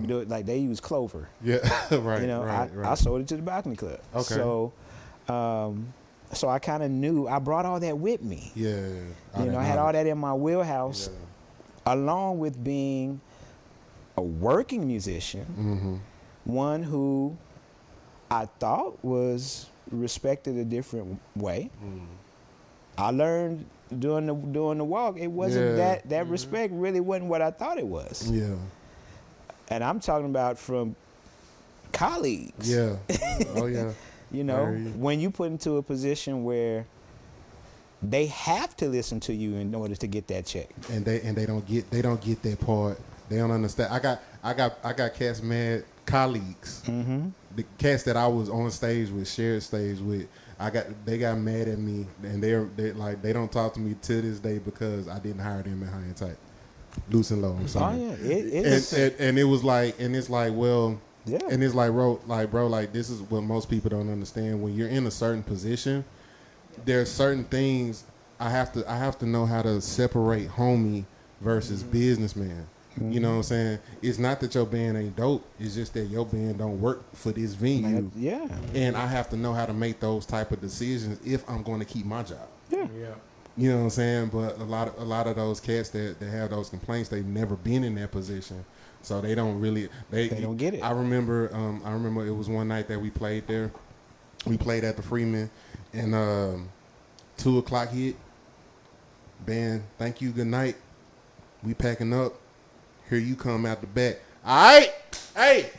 do it like they use clover. Yeah, right. You know, right. I sold it to the balcony club. Okay. So, so I kind of knew. I brought all that with me. Yeah. You know, I had all that in my wheelhouse, along with being a working musician, one who I thought was respected a different way. I learned doing the walk, it wasn't that respect really wasn't what I thought it was. Yeah. And I'm talking about from colleagues. Yeah. Oh yeah. You know, when you put into a position where they have to listen to you in order to get that check. And they don't get that part. They don't understand. I got cats mad colleagues. The cats that I was on stage with, shared stage with, they got mad at me, and they don't talk to me to this day because I didn't hire them in High and Tight. Loose and Low, I'm sorry. Oh yeah, and it was like, and it's like, well, yeah. And it's like, bro, this is what most people don't understand. When you're in a certain position, there are certain things I have to know how to separate homie versus businessman. You know what I'm saying? It's not that your band ain't dope. It's just that your band don't work for this venue. Yeah. And I have to know how to make those type of decisions if I'm going to keep my job. Yeah. You know what I'm saying? But a lot of those cats that have those complaints, they've never been in that position. So they don't really they don't get it. I remember it was one night that we played there. We played at the Freeman, and 2:00 hit. Band, thank you, good night. We packing up. Here you come out the back. All right, hey,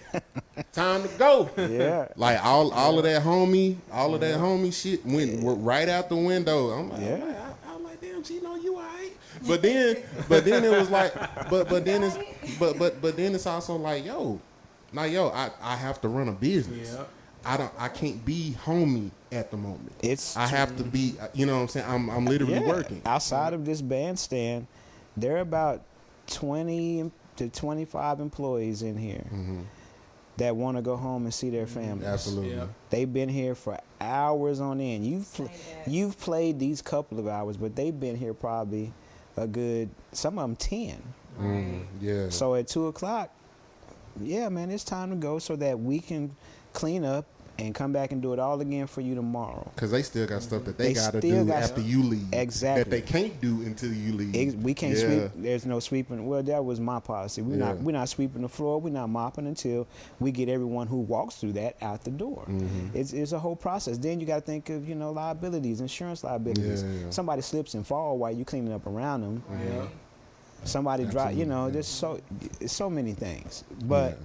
time to go. Yeah. Like all of that homie shit went right out the window. I'm like, I was like, damn, she know you all right. But then it was like, but then it's also like, I have to run a business. Yeah. I can't be homie at the moment. I have to be, you know what I'm saying? I'm literally working. Outside of this bandstand, there are about 20 to 25 employees in here that want to go home and see their families. Absolutely. Yep. They've been here for hours on end. You've played these couple of hours, but they've been here probably a good, some of them 10. Yeah. So at 2:00, yeah, man, it's time to go so that we can clean up and come back and do it all again for you tomorrow. Because they still got stuff that they got to do after you leave. Exactly. That they can't do until you leave. We can't sweep. There's no sweeping. Well, that was my policy. We're not sweeping the floor. We're not mopping until we get everyone who walks through that out the door. It's a whole process. Then you got to think of, liabilities, insurance liabilities. Somebody slips and fall while you cleaning up around them. Somebody drop. There's so many things. But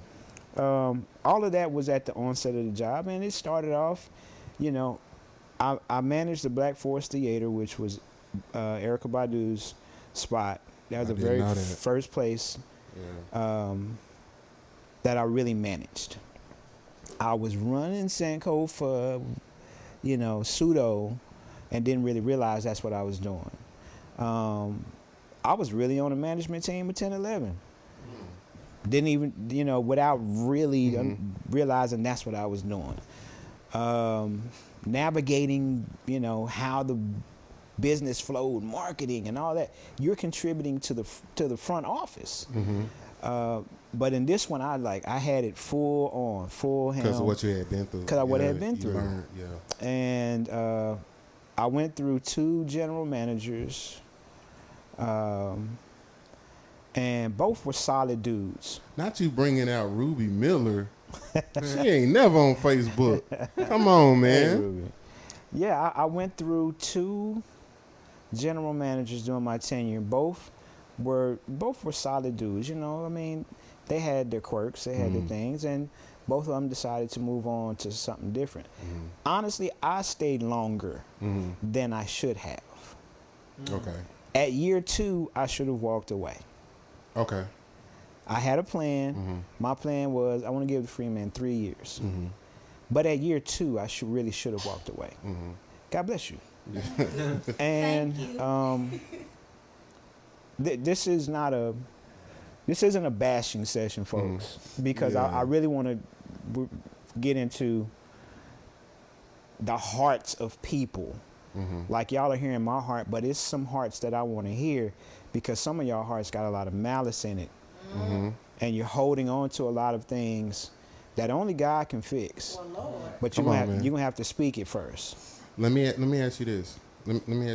all of that was at the onset of the job, and it started off, I managed the Black Forest Theater, which was Erykah Badu's spot. That was the very first place that I really managed. I was running Sankofa, pseudo, and didn't really realize that's what I was doing. I was really on a management team with 10-11. Didn't even, without really realizing that's what I was doing. Navigating, how the business flowed, marketing and all that. You're contributing to the front office. But in this one, I had it full helm. Because of what you had been through. Because of what I had been through. Learned, And I went through 2 general managers. And both were solid dudes. Not you bringing out Ruby Miller. She ain't never on Facebook. Come on, man. Hey, I went through 2 general managers during my tenure. Both were solid dudes. They had their quirks, they had their things, and both of them decided to move on to something different. Honestly, I stayed longer than I should have. Okay. At year 2, I should have walked away. Okay. I had a plan. My plan was I want to give the Freeman 3 years. But at year 2, I really should have walked away. God bless you. And this isn't a bashing session, folks, because I really want to get into the hearts of people. Like y'all are hearing my heart, but it's some hearts that I want to hear, because some of y'all hearts got a lot of malice in it. and you're holding on to a lot of things that only God can fix. Well, Lord. But Come on, man. you're gonna have to speak it first. Let me ask you this. Let me